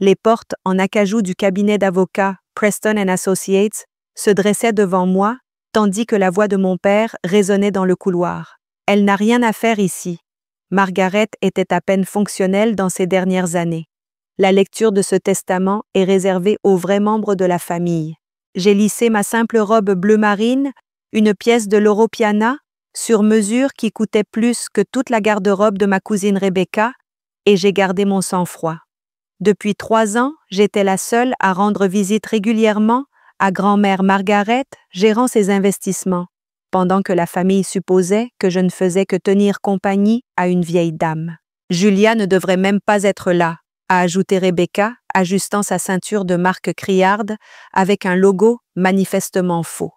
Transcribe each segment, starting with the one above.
Les portes en acajou du cabinet d'avocats Preston & Associates se dressaient devant moi, tandis que la voix de mon père résonnait dans le couloir. « Elle n'a rien à faire ici. » Margaret était à peine fonctionnelle dans ces dernières années. La lecture de ce testament est réservée aux vrais membres de la famille. J'ai lissé ma simple robe bleu marine, une pièce de Loro Piana, sur mesure qui coûtait plus que toute la garde-robe de ma cousine Rebecca, et j'ai gardé mon sang-froid. Depuis 3 ans, j'étais la seule à rendre visite régulièrement à grand-mère Margaret, gérant ses investissements, pendant que la famille supposait que je ne faisais que tenir compagnie à une vieille dame. Julia ne devrait même pas être là, a ajouté Rebecca, ajustant sa ceinture de marque Criard avec un logo manifestement faux.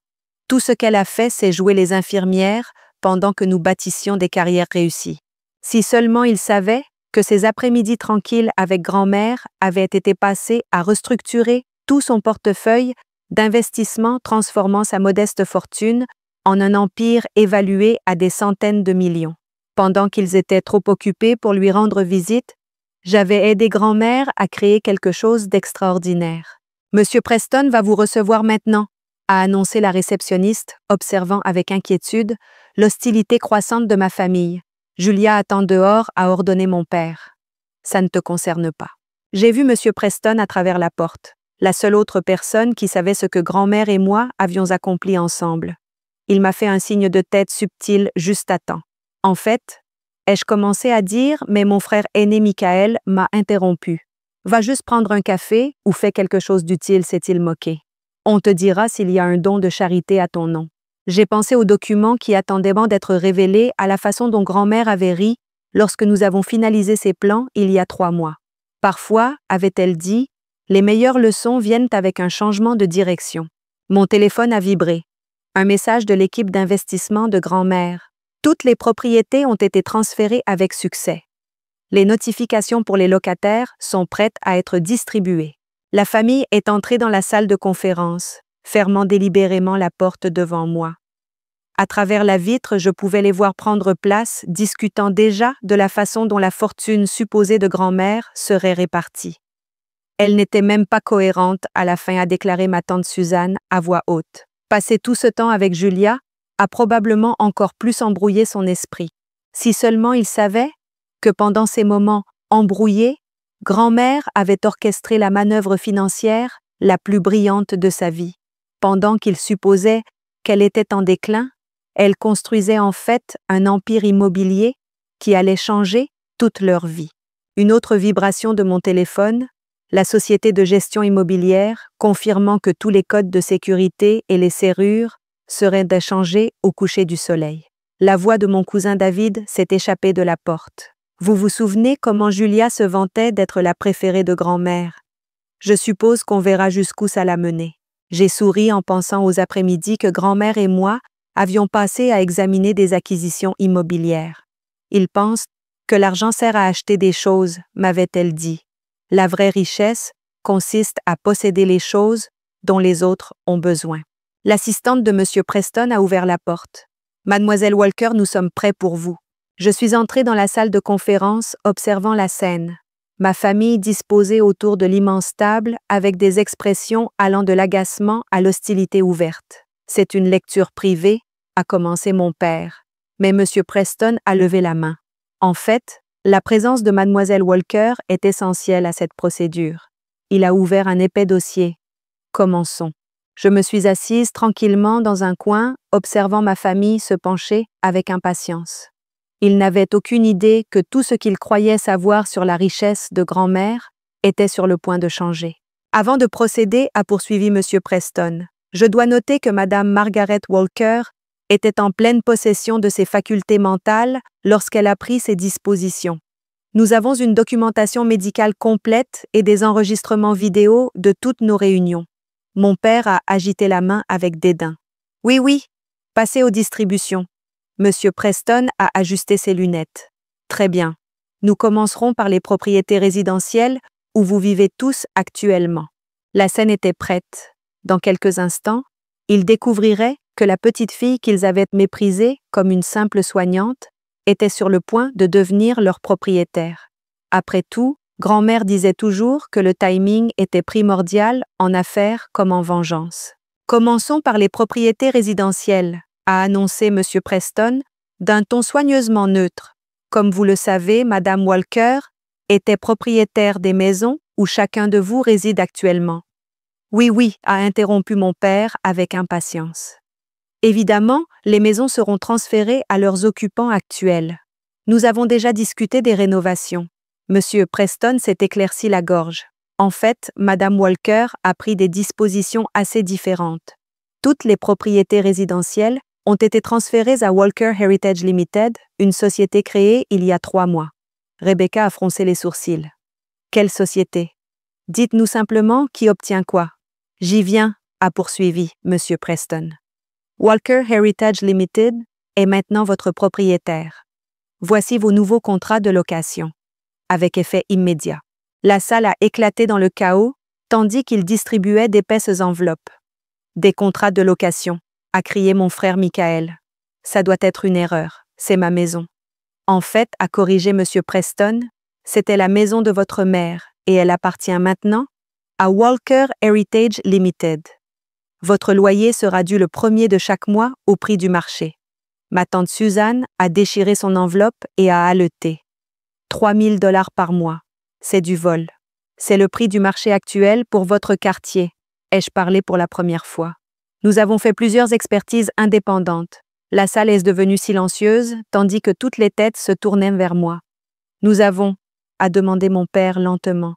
Tout ce qu'elle a fait, c'est jouer les infirmières pendant que nous bâtissions des carrières réussies. Si seulement il savait que ces après-midi tranquilles avec grand-mère avaient été passés à restructurer tout son portefeuille d'investissements transformant sa modeste fortune en un empire évalué à des centaines de millions. Pendant qu'ils étaient trop occupés pour lui rendre visite, j'avais aidé grand-mère à créer quelque chose d'extraordinaire. « Monsieur Preston va vous recevoir maintenant », a annoncé la réceptionniste, observant avec inquiétude l'hostilité croissante de ma famille. « Julia attend dehors, a ordonné mon père. »« Ça ne te concerne pas. » J'ai vu Monsieur Preston à travers la porte, la seule autre personne qui savait ce que grand-mère et moi avions accompli ensemble. Il m'a fait un signe de tête subtil juste à temps. En fait, ai-je commencé à dire, mais mon frère aîné Michael m'a interrompu. « Va juste prendre un café ou fais quelque chose d'utile », s'est-il moqué. « On te dira s'il y a un don de charité à ton nom. » J'ai pensé aux documents qui attendaient d'être révélés à la façon dont grand-mère avait ri lorsque nous avons finalisé ses plans il y a 3 mois. Parfois, avait-elle dit, les meilleures leçons viennent avec un changement de direction. Mon téléphone a vibré. Un message de l'équipe d'investissement de grand-mère. Toutes les propriétés ont été transférées avec succès. Les notifications pour les locataires sont prêtes à être distribuées. La famille est entrée dans la salle de conférence, fermant délibérément la porte devant moi. À travers la vitre, je pouvais les voir prendre place, discutant déjà de la façon dont la fortune supposée de grand-mère serait répartie. Elle n'était même pas cohérente, à la fin, a déclaré ma tante Suzanne à voix haute. Passer tout ce temps avec Julia a probablement encore plus embrouillé son esprit. Si seulement il savait que pendant ces moments embrouillés, grand-mère avait orchestré la manœuvre financière la plus brillante de sa vie. Pendant qu'il supposait qu'elle était en déclin, elle construisait en fait un empire immobilier qui allait changer toute leur vie. Une autre vibration de mon téléphone, la société de gestion immobilière, confirmant que tous les codes de sécurité et les serrures seraient échangés au coucher du soleil. La voix de mon cousin David s'est échappée de la porte. Vous vous souvenez comment Julia se vantait d'être la préférée de grand-mère? Je suppose qu'on verra jusqu'où ça l'a menée. J'ai souri en pensant aux après-midi que grand-mère et moi avions passé à examiner des acquisitions immobilières. Ils pensent que l'argent sert à acheter des choses, m'avait-elle dit. La vraie richesse consiste à posséder les choses dont les autres ont besoin. L'assistante de M. Preston a ouvert la porte. « Mademoiselle Walker, nous sommes prêts pour vous. » Je suis entrée dans la salle de conférence, observant la scène. Ma famille disposée autour de l'immense table avec des expressions allant de l'agacement à l'hostilité ouverte. « C'est une lecture privée », a commencé mon père. Mais M. Preston a levé la main. En fait, la présence de Mademoiselle Walker est essentielle à cette procédure. Il a ouvert un épais dossier. Commençons. Je me suis assise tranquillement dans un coin, observant ma famille se pencher avec impatience. Ils n'avaient aucune idée que tout ce qu'ils croyaient savoir sur la richesse de grand-mère était sur le point de changer. Avant de procéder, a poursuivi M. Preston, je dois noter que Mme Margaret Walker était en pleine possession de ses facultés mentales lorsqu'elle a pris ses dispositions. Nous avons une documentation médicale complète et des enregistrements vidéo de toutes nos réunions. Mon père a agité la main avec dédain. « Oui, passez aux distributions. » Monsieur Preston a ajusté ses lunettes. « Très bien. Nous commencerons par les propriétés résidentielles où vous vivez tous actuellement. » La scène était prête. Dans quelques instants, ils découvriraient que la petite fille qu'ils avaient méprisée comme une simple soignante était sur le point de devenir leur propriétaire. Après tout, Grand-mère disait toujours que le timing était primordial en affaires comme en vengeance. Commençons par les propriétés résidentielles, a annoncé M. Preston, d'un ton soigneusement neutre. Comme vous le savez, Madame Walker était propriétaire des maisons où chacun de vous réside actuellement. Oui, oui, a interrompu mon père avec impatience. Évidemment, les maisons seront transférées à leurs occupants actuels. Nous avons déjà discuté des rénovations. Monsieur Preston s'est éclairci la gorge. En fait, Madame Walker a pris des dispositions assez différentes. Toutes les propriétés résidentielles ont été transférées à Walker Heritage Limited, une société créée il y a 3 mois. Rebecca a froncé les sourcils. Quelle société? Dites-nous simplement qui obtient quoi. J'y viens, a poursuivi Monsieur Preston. Walker Heritage Limited est maintenant votre propriétaire. Voici vos nouveaux contrats de location. Avec effet immédiat. La salle a éclaté dans le chaos, tandis qu'il distribuait d'épaisses enveloppes. Des contrats de location, a crié mon frère Michael. Ça doit être une erreur, c'est ma maison. En fait, a corrigé M. Preston, c'était la maison de votre mère, et elle appartient maintenant à Walker Heritage Limited. Votre loyer sera dû le 1er de chaque mois au prix du marché. Ma tante Suzanne a déchiré son enveloppe et a haleté. 3 000 $ par mois. C'est du vol. C'est le prix du marché actuel pour votre quartier, ai-je parlé pour la première fois. Nous avons fait plusieurs expertises indépendantes. La salle est devenue silencieuse, tandis que toutes les têtes se tournaient vers moi. Nous avons, a demandé mon père lentement.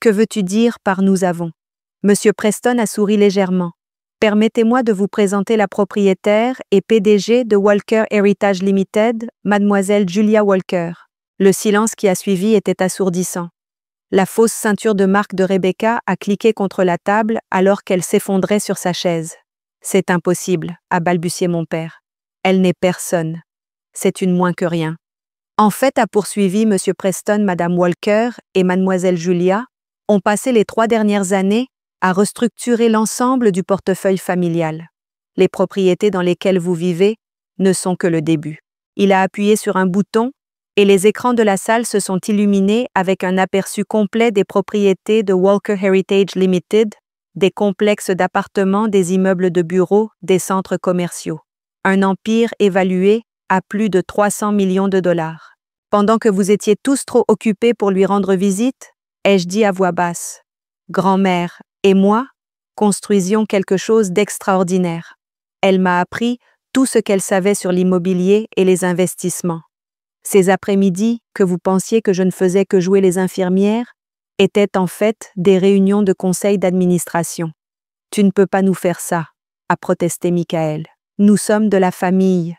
Que veux-tu dire par nous avons? Monsieur Preston a souri légèrement. Permettez-moi de vous présenter la propriétaire et PDG de Walker Heritage Limited, Mademoiselle Julia Walker. Le silence qui a suivi était assourdissant. La fausse ceinture de marque de Rebecca a cliqué contre la table alors qu'elle s'effondrait sur sa chaise. C'est impossible, a balbutié mon père. Elle n'est personne. C'est une moins que rien. En fait, a poursuivi M. Preston, Madame Walker et Mademoiselle Julia, ont passé les 3 dernières années à restructurer l'ensemble du portefeuille familial. Les propriétés dans lesquelles vous vivez ne sont que le début. Il a appuyé sur un bouton et les écrans de la salle se sont illuminés avec un aperçu complet des propriétés de Walker Heritage Limited, des complexes d'appartements, des immeubles de bureaux, des centres commerciaux. Un empire évalué à plus de 300 millions de dollars. Pendant que vous étiez tous trop occupés pour lui rendre visite, ai-je dit à voix basse. Grand-mère et moi construisions quelque chose d'extraordinaire. Elle m'a appris tout ce qu'elle savait sur l'immobilier et les investissements. Ces après-midi, que vous pensiez que je ne faisais que jouer les infirmières, étaient en fait des réunions de conseil d'administration. Tu ne peux pas nous faire ça, a protesté Michael. Nous sommes de la famille.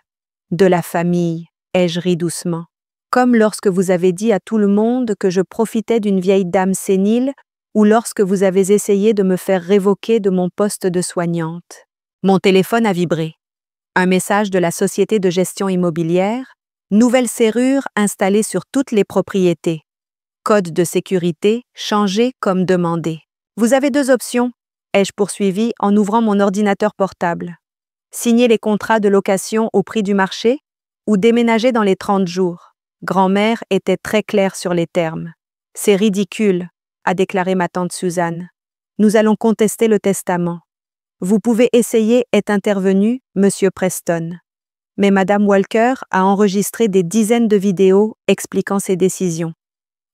De la famille, ai-je ri doucement. Comme lorsque vous avez dit à tout le monde que je profitais d'une vieille dame sénile ou lorsque vous avez essayé de me faire révoquer de mon poste de soignante. Mon téléphone a vibré. Un message de la société de gestion immobilière. Nouvelle serrure installée sur toutes les propriétés. Code de sécurité changé comme demandé. Vous avez 2 options, ai-je poursuivi en ouvrant mon ordinateur portable. Signer les contrats de location au prix du marché ou déménager dans les 30 jours. Grand-mère était très claire sur les termes. C'est ridicule, a déclaré ma tante Suzanne. Nous allons contester le testament. Vous pouvez essayer, est intervenu Monsieur Preston. Mais Madame Walker a enregistré des dizaines de vidéos expliquant ses décisions.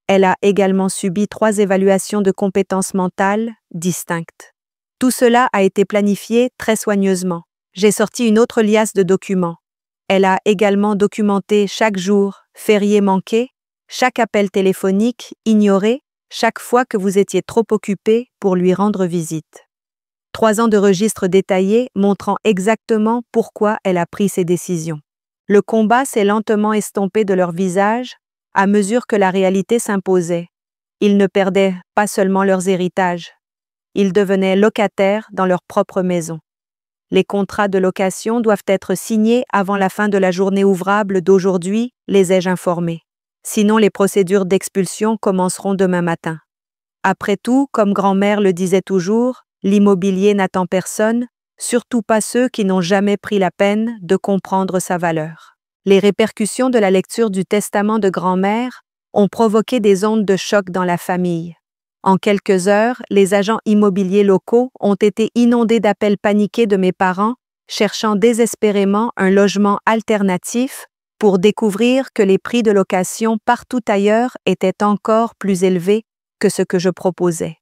Elle a également subi 3 évaluations de compétences mentales distinctes. Tout cela a été planifié très soigneusement. J'ai sorti une autre liasse de documents. Elle a également documenté chaque jour férié manqué, chaque appel téléphonique ignoré, chaque fois que vous étiez trop occupé pour lui rendre visite. 3 ans de registres détaillés montrant exactement pourquoi elle a pris ces décisions. Le combat s'est lentement estompé de leur visage à mesure que la réalité s'imposait. Ils ne perdaient pas seulement leurs héritages. Ils devenaient locataires dans leur propre maison. Les contrats de location doivent être signés avant la fin de la journée ouvrable d'aujourd'hui, les ai-je informés. Sinon, les procédures d'expulsion commenceront demain matin. Après tout, comme grand-mère le disait toujours, l'immobilier n'attend personne, surtout pas ceux qui n'ont jamais pris la peine de comprendre sa valeur. Les répercussions de la lecture du testament de grand-mère ont provoqué des ondes de choc dans la famille. En quelques heures, les agents immobiliers locaux ont été inondés d'appels paniqués de mes parents, cherchant désespérément un logement alternatif, pour découvrir que les prix de location partout ailleurs étaient encore plus élevés que ce que je proposais.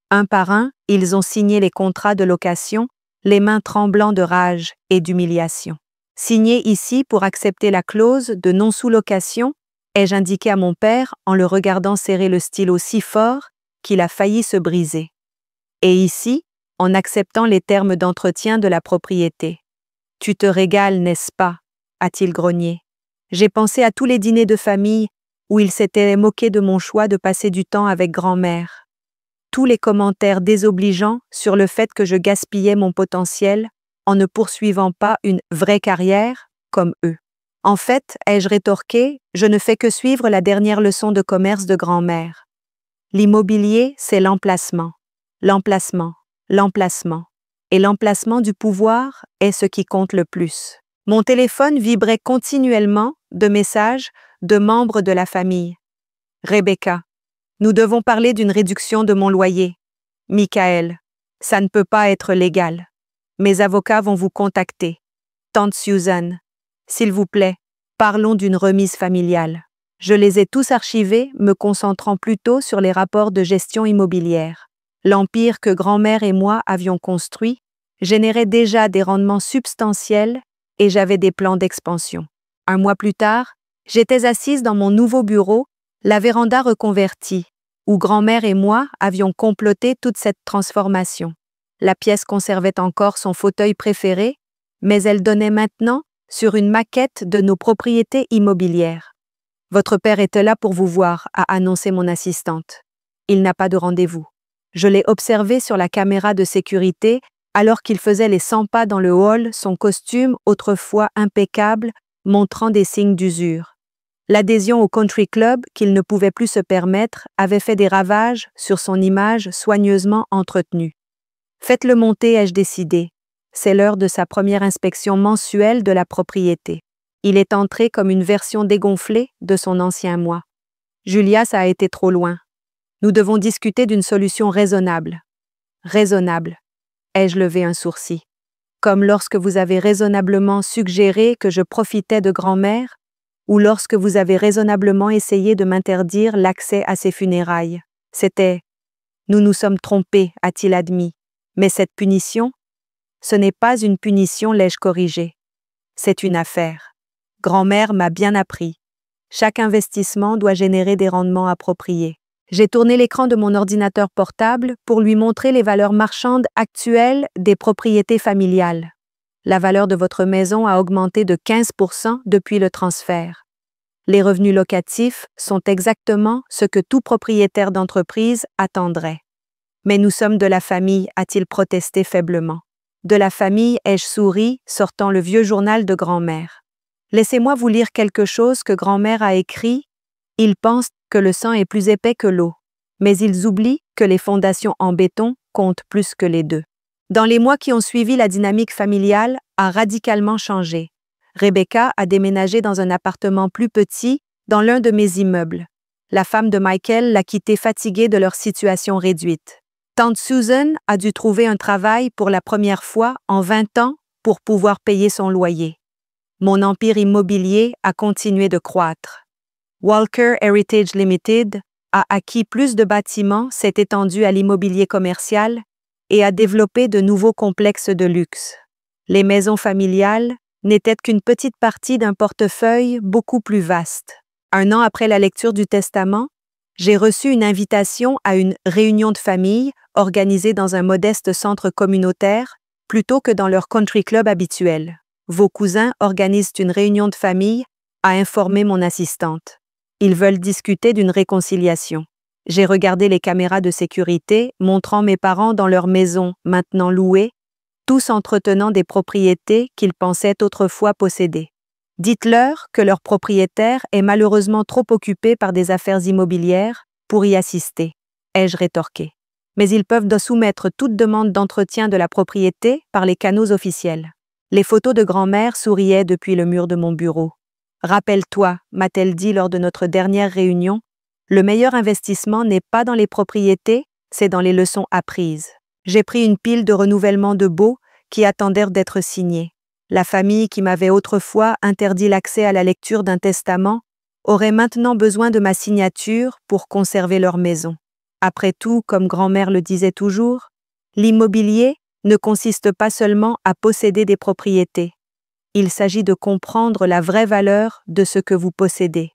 Un par un, ils ont signé les contrats de location, les mains tremblant de rage et d'humiliation. Signé ici pour accepter la clause de non-sous-location, ai-je indiqué à mon père en le regardant serrer le stylo si fort qu'il a failli se briser. Et ici, en acceptant les termes d'entretien de la propriété. Tu te régales, n'est-ce pas? A-t-il grogné. J'ai pensé à tous les dîners de famille où il s'était moqué de mon choix de passer du temps avec grand-mère. Tous les commentaires désobligeants sur le fait que je gaspillais mon potentiel en ne poursuivant pas une vraie carrière comme eux. En fait, ai-je rétorqué, je ne fais que suivre la dernière leçon de commerce de grand-mère. L'immobilier, c'est l'emplacement. L'emplacement, l'emplacement. Et l'emplacement du pouvoir est ce qui compte le plus. Mon téléphone vibrait continuellement de messages de membres de la famille. Rebecca, nous devons parler d'une réduction de mon loyer. Michael, ça ne peut pas être légal. Mes avocats vont vous contacter. Tante Susan, s'il vous plaît, parlons d'une remise familiale. Je les ai tous archivés, me concentrant plutôt sur les rapports de gestion immobilière. L'empire que grand-mère et moi avions construit générait déjà des rendements substantiels et j'avais des plans d'expansion. Un mois plus tard, j'étais assise dans mon nouveau bureau, la véranda reconvertie, où grand-mère et moi avions comploté toute cette transformation. La pièce conservait encore son fauteuil préféré, mais elle donnait maintenant sur une maquette de nos propriétés immobilières. Votre père était là pour vous voir, a annoncé mon assistante. Il n'a pas de rendez-vous. Je l'ai observé sur la caméra de sécurité alors qu'il faisait les 100 pas dans le hall, son costume, autrefois impeccable, montrant des signes d'usure. L'adhésion au country club qu'il ne pouvait plus se permettre avait fait des ravages sur son image soigneusement entretenue. Faites-le monter, ai-je décidé. C'est l'heure de sa première inspection mensuelle de la propriété. Il est entré comme une version dégonflée de son ancien moi. Julia, ça a été trop loin. Nous devons discuter d'une solution raisonnable. Raisonnable. Ai-je levé un sourcil. Comme lorsque vous avez raisonnablement suggéré que je profitais de grand-mère, ou lorsque vous avez raisonnablement essayé de m'interdire l'accès à ses funérailles. C'était « Nous nous sommes trompés », a-t-il admis. Mais cette punition, ce n'est pas une punition, l'ai-je corrigé. C'est une affaire. Grand-mère m'a bien appris. Chaque investissement doit générer des rendements appropriés. J'ai tourné l'écran de mon ordinateur portable pour lui montrer les valeurs marchandes actuelles des propriétés familiales. La valeur de votre maison a augmenté de 15% depuis le transfert. Les revenus locatifs sont exactement ce que tout propriétaire d'entreprise attendrait. Mais nous sommes de la famille, a-t-il protesté faiblement. De la famille, ai-je souri, sortant le vieux journal de grand-mère. Laissez-moi vous lire quelque chose que grand-mère a écrit. Ils pensent que le sang est plus épais que l'eau, mais ils oublient que les fondations en béton comptent plus que les deux. Dans les mois qui ont suivi, la dynamique familiale a radicalement changé. Rebecca a déménagé dans un appartement plus petit dans l'un de mes immeubles. La femme de Michael l'a quitté fatiguée de leur situation réduite. Tante Susan a dû trouver un travail pour la première fois en 20 ans pour pouvoir payer son loyer. Mon empire immobilier a continué de croître. Walker Heritage Limited a acquis plus de bâtiments, s'est étendu à l'immobilier commercial et a développé de nouveaux complexes de luxe. Les maisons familiales n'étaient qu'une petite partie d'un portefeuille beaucoup plus vaste. Un an après la lecture du testament, j'ai reçu une invitation à une réunion de famille organisée dans un modeste centre communautaire plutôt que dans leur country club habituel. Vos cousins organisent une réunion de famille, a informé mon assistante. Ils veulent discuter d'une réconciliation. J'ai regardé les caméras de sécurité montrant mes parents dans leur maison, maintenant louée, tous entretenant des propriétés qu'ils pensaient autrefois posséder. Dites-leur que leur propriétaire est malheureusement trop occupé par des affaires immobilières pour y assister, ai-je rétorqué. Mais ils peuvent soumettre toute demande d'entretien de la propriété par les canaux officiels. Les photos de grand-mère souriaient depuis le mur de mon bureau. « Rappelle-toi », m'a-t-elle dit lors de notre dernière réunion, Le meilleur investissement n'est pas dans les propriétés, c'est dans les leçons apprises. J'ai pris une pile de renouvellement de baux qui attendèrent d'être signés. La famille qui m'avait autrefois interdit l'accès à la lecture d'un testament aurait maintenant besoin de ma signature pour conserver leur maison. Après tout, comme grand-mère le disait toujours, l'immobilier ne consiste pas seulement à posséder des propriétés. Il s'agit de comprendre la vraie valeur de ce que vous possédez.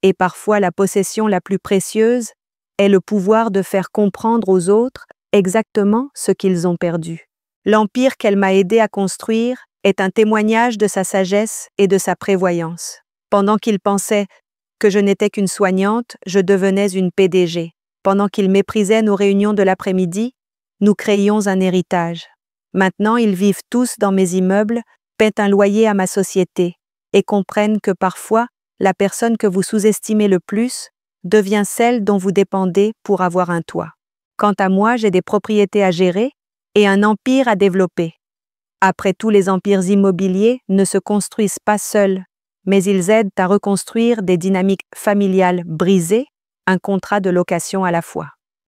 Et parfois la possession la plus précieuse est le pouvoir de faire comprendre aux autres exactement ce qu'ils ont perdu. L'empire qu'elle m'a aidé à construire est un témoignage de sa sagesse et de sa prévoyance. Pendant qu'il pensait que je n'étais qu'une soignante, je devenais une PDG. Pendant qu'il méprisait nos réunions de l'après-midi, nous créions un héritage. Maintenant, ils vivent tous dans mes immeubles, paient un loyer à ma société et comprennent que parfois, la personne que vous sous-estimez le plus devient celle dont vous dépendez pour avoir un toit. Quant à moi, j'ai des propriétés à gérer et un empire à développer. Après tout, les empires immobiliers ne se construisent pas seuls, mais ils aident à reconstruire des dynamiques familiales brisées, un contrat de location à la fois.